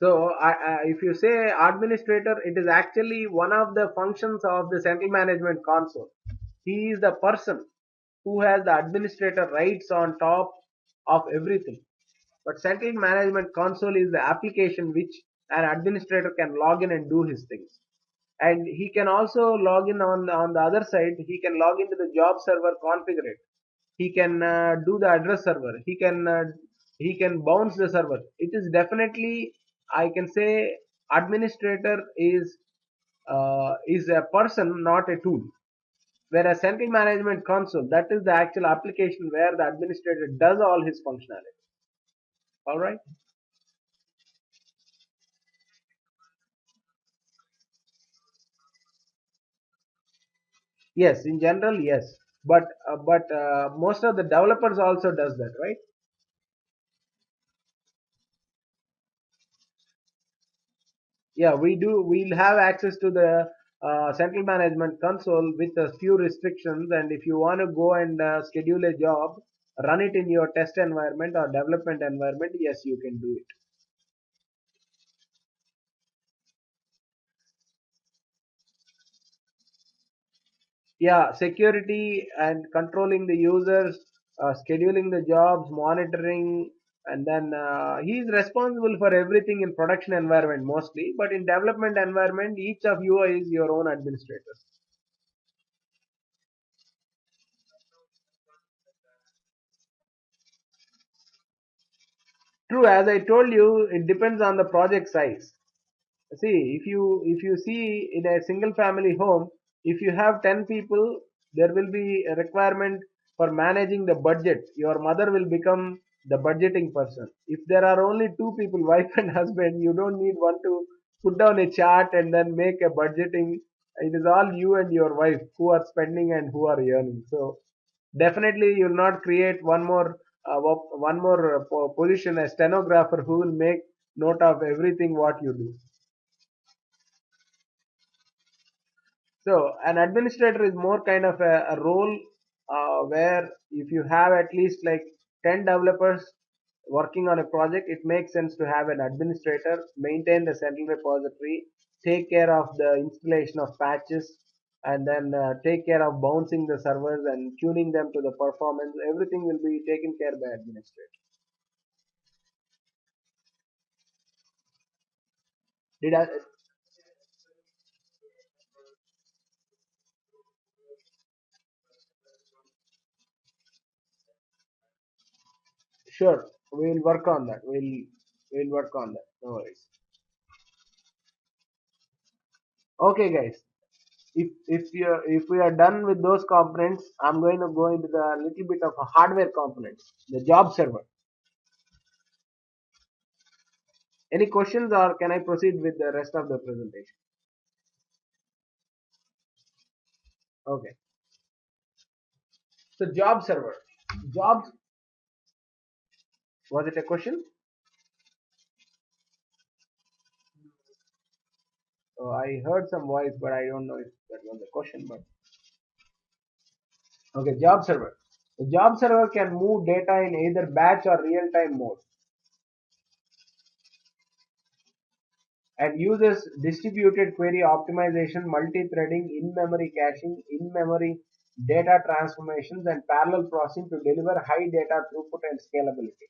So if you say administrator, it is actually one of the functions of the central management console. He is the person who has the administrator rights on top of everything. But central management console is the application which an administrator can log in and do his things. And he can also log in on the other side. He can log into the job server, configure it. He can do the address server. He can bounce the server. It is definitely, I can say, administrator is a person, not a tool. Whereas central management console, that is the actual application where the administrator does all his functionality. All right. Yes, in general, yes, but most of the developers also does that, right? Yeah, we do. We'll have access to the central management console with a few restrictions, and if you want to go and schedule a job, run it in your test environment or development environment, yes, you can do it. Yeah, security and controlling the users, scheduling the jobs, monitoring, and then he is responsible for everything in production environment mostly. But in development environment, each of you is your own administrator. True, as I told you, it depends on the project size. See, if you see in a single family home, if you have 10 people, there will be a requirement for managing the budget. Your mother will become the budgeting person. If there are only two people, wife and husband, you don't need one to put down a chart and then make a budgeting. It is all you and your wife who are spending and who are earning. So definitely you'll not create one more position, a stenographer who will make note of everything what you do. So an administrator is more kind of a role where if you have at least like 10 developers working on a project, it makes sense to have an administrator, maintain the central repository, take care of the installation of patches, and then take care of bouncing the servers and tuning them to the performance. Everything will be taken care by administrator. Did I? Sure, we'll work on that. We'll work on that. No worries. Okay, guys. If we are done with those components, I'm going to go into the little bit of a hardware components, the job server. Any questions or can I proceed with the rest of the presentation? Okay. So job server. Jobs, was it a question? I heard some voice, but I don't know if that was a question. But okay, job server. The job server can move data in either batch or real-time mode and uses distributed query optimization, multi-threading, in-memory caching, in-memory data transformations, and parallel processing to deliver high data throughput and scalability.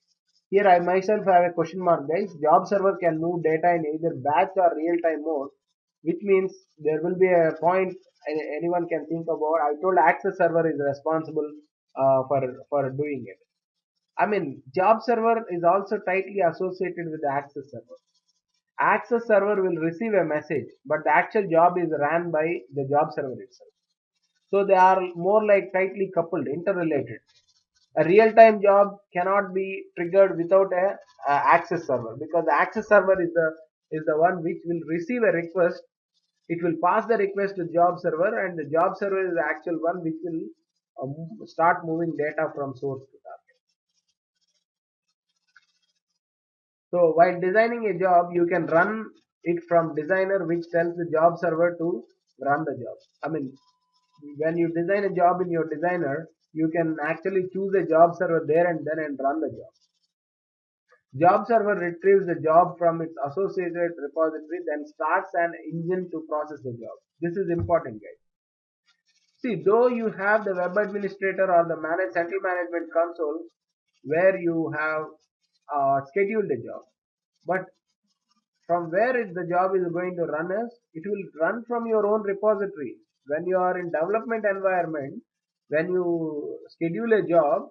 Here I myself have a question mark, guys. Job server can move data in either batch or real-time mode, which means there will be a point anyone can think about. I told access server is responsible for doing it. I mean, job server is also tightly associated with the access server. Access server will receive a message, but the actual job is ran by the job server itself. So they are more like tightly coupled, interrelated. A real-time job cannot be triggered without a access server because the access server is the one which will receive a request. It will pass the request to job server, and the job server is the actual one which will start moving data from source to target. So while designing a job, you can run it from designer, which tells the job server to run the job. I mean, when you design a job in your designer, you can actually choose a job server there and then and run the job. Job server retrieves the job from its associated repository, then starts an engine to process the job. This is important, guys. See, though you have the web administrator or the central management console where you have scheduled a job, but from where the job is going to run is, it will run from your own repository. When you are in development environment, when you schedule a job,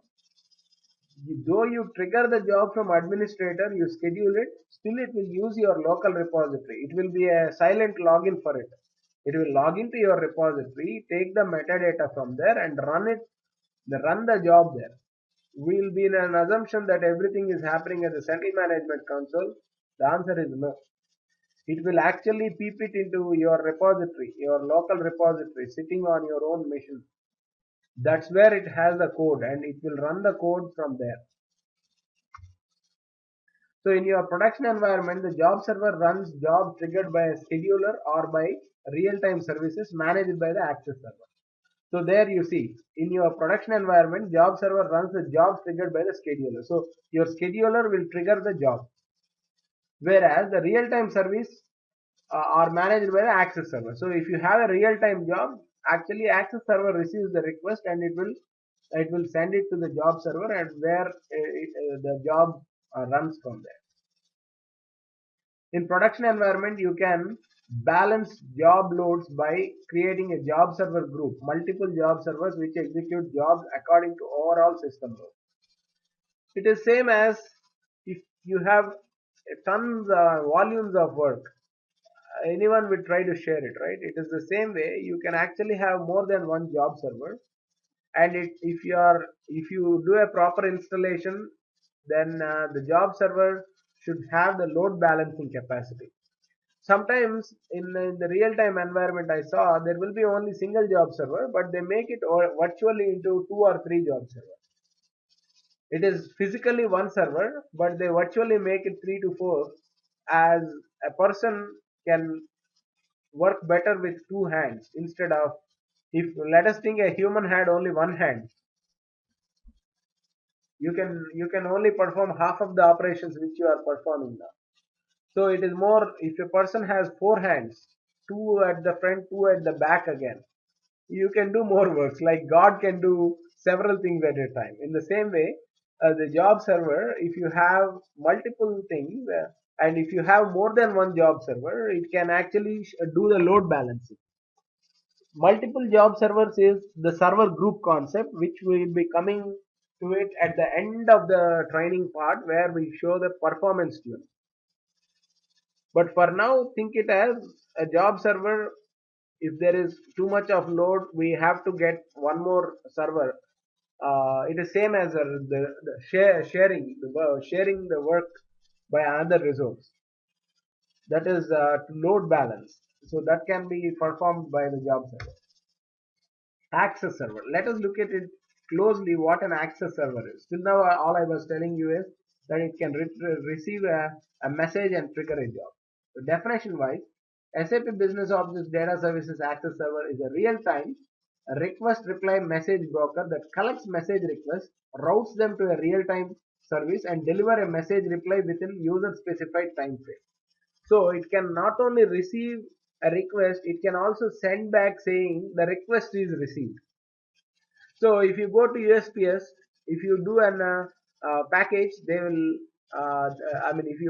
though you trigger the job from administrator, you schedule it, still it will use your local repository. It will be a silent login for it. It will log into your repository, take the metadata from there and run the job there. We will be in an assumption that everything is happening at the central management console. The answer is no. It will actually peep it into your repository, your local repository sitting on your own machine. That's where it has the code and it will run the code from there. So in your production environment, the job server runs job triggered by a scheduler or by real-time services managed by the access server. So there you see, in your production environment, job server runs the jobs triggered by the scheduler. So your scheduler will trigger the job, whereas the real-time service are managed by the access server. So if you have a real-time job, actually access server receives the request and it will send it to the job server and where the job runs from there. In production environment, you can balance job loads by creating a job server group, multiple job servers which execute jobs according to overall system load. It is same as if you have tons volumes of work, anyone will try to share it, right? It is the same way you can actually have more than one job server, and if you do a proper installation, then the job server should have the load balancing capacity. Sometimes in the real-time environment I saw there will be only single job server, but they make it virtually into two or three job servers. It is physically one server, but they virtually make it three to four, as a person can work better with two hands instead of, if let us think a human had only one hand, you can only perform half of the operations which you are performing now. So it is more, if a person has four hands, two at the front, two at the back again, you can do more works, like God can do several things at a time. In the same way, the job server, if you have multiple things, and if you have more than one job server, it can actually do the load balancing. Multiple job servers is the server group concept, which we will be coming to it at the end of the training part where we show the performance tune. But for now, think it as a job server. If there is too much of load, we have to get one more server. It is same as sharing the work by another resource. That is to load balance. So that can be performed by the job server. Access server. Let us look at it closely what an access server is. Till now all I was telling you is that it can receive a message and trigger a job. So definition wise, SAP Business Objects Data Services Access Server is a real-time request reply message broker that collects message requests, routes them to a real-time service and deliver a message reply within user specified time frame. So it can not only receive a request, it can also send back saying the request is received. So if you go to USPS, if you do an package, they will. I mean, if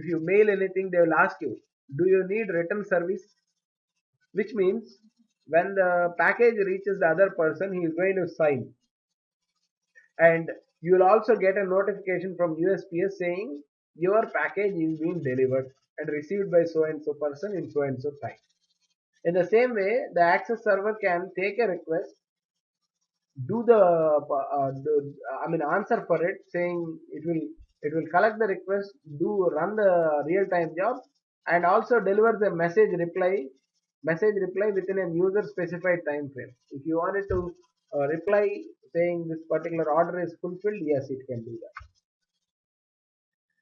you mail anything, they will ask you, do you need return service? Which means when the package reaches the other person, he is going to sign, and you will also get a notification from USPS saying your package is being delivered and received by so and so person in so and so time. In the same way, the access server can take a request, do I mean answer for it, saying it will collect the request, run the real time job, and also deliver the message reply within a user specified time frame. If you wanted to reply saying this particular order is fulfilled, yes, it can do that.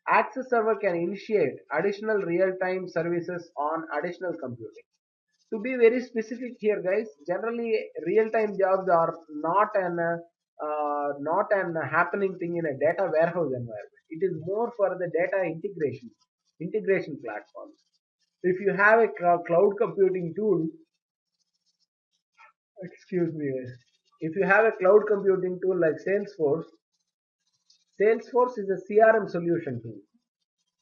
Access server can initiate additional real time services on additional computing. To be very specific here, guys, generally real time jobs are not an happening thing in a data warehouse environment. It is more for the data integration platforms. If you have a cloud computing tool, excuse me, if you have a cloud computing tool like Salesforce is a CRM solution tool.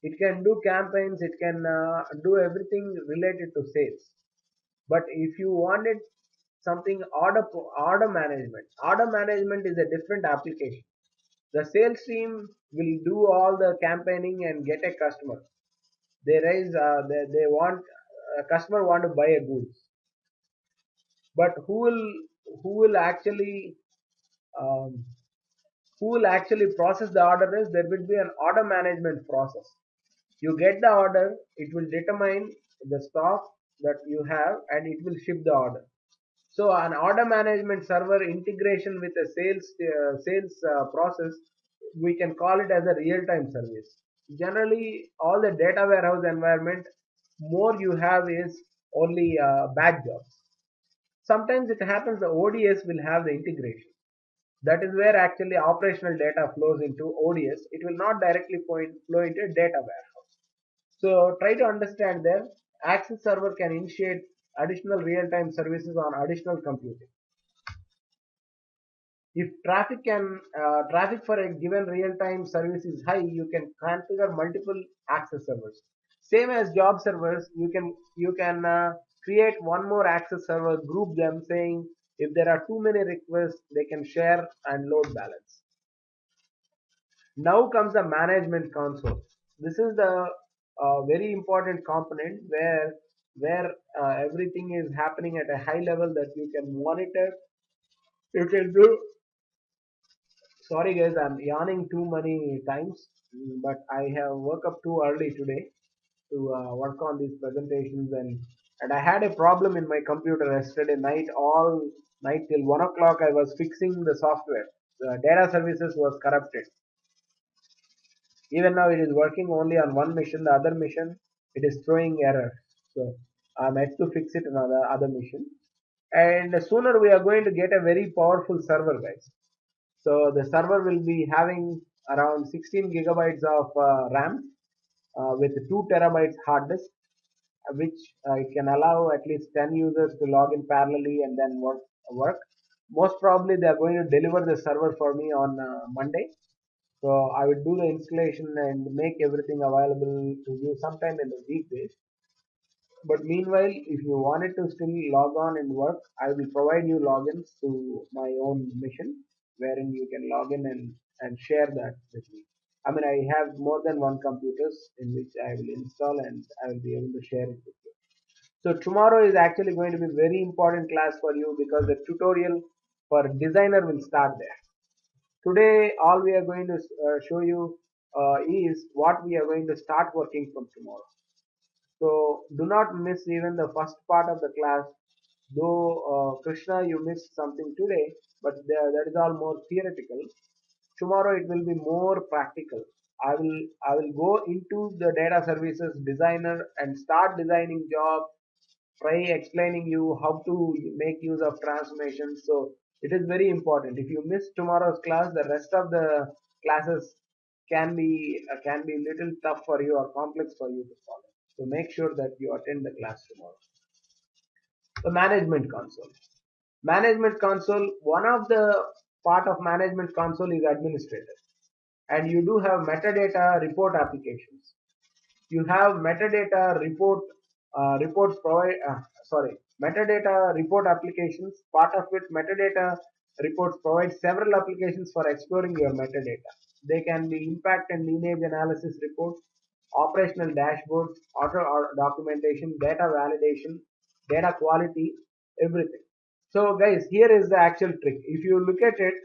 It can do campaigns, it can do everything related to sales. But if you wanted something order management is a different application. The sales team will do all the campaigning and get a customer. They want a customer want to buy a goods, but who will actually um, who will actually process the order is there will be an order management process. You get the order, it will determine the stock that you have and it will ship the order. So an order management server integration with a sales process, we can call it as a real-time service. Generally, all the data warehouse environment, more you have is only batch jobs. Sometimes it happens the ODS will have the integration. That is where actually operational data flows into ODS. It will not directly flow into a data warehouse. So try to understand that Access server can initiate additional real-time services on additional computing. If traffic for a given real-time service is high, you can configure multiple access servers. Same as job servers, you can create one more access server, group them, saying if there are too many requests, they can share and load balance. Now comes the management console. This is the very important component where everything is happening at a high level that you can monitor. You can do. Sorry guys, I'm yawning too many times, but I have woke up too early today to work on these presentations and I had a problem in my computer yesterday night, all night till 1 o'clock. I was fixing the software. The data services was corrupted. Even now it is working only on one mission. The other mission it is throwing error. So I'm yet to fix it on the other mission. And sooner we are going to get a very powerful server, guys. So the server will be having around 16 gigabytes of RAM with 2 terabytes hard disk, which it can allow at least 10 users to log in parallelly and then work. Most probably they are going to deliver the server for me on Monday. So I will do the installation and make everything available to you sometime in the weekdays. But meanwhile, if you wanted to still log on and work, I will provide you logins to my own mission wherein you can log in and share that with me. I mean, I have more than one computers in which I will install and I will be able to share it with you. So tomorrow is actually going to be very important class for you because the tutorial for designer will start there. Today, all we are going to show you is what we are going to start working from tomorrow. So do not miss even the first part of the class. Though Krishna, you missed something today, but that is all more theoretical. Tomorrow it will be more practical. I will go into the data services designer and start designing job. Try explaining you how to make use of transformations. So it is very important. If you miss tomorrow's class, the rest of the classes can be little tough for you or complex for you to follow. So make sure that you attend the class tomorrow. The management console. Management console. One of the part of management console is administrator, and you do have metadata report applications. You have metadata reports provide sorry metadata report applications. Part of it, metadata reports provide several applications for exploring your metadata. They can be impact and lineage analysis reports, operational dashboards, auto documentation, data validation, data quality, everything. So guys, here is the actual trick. If you look at it,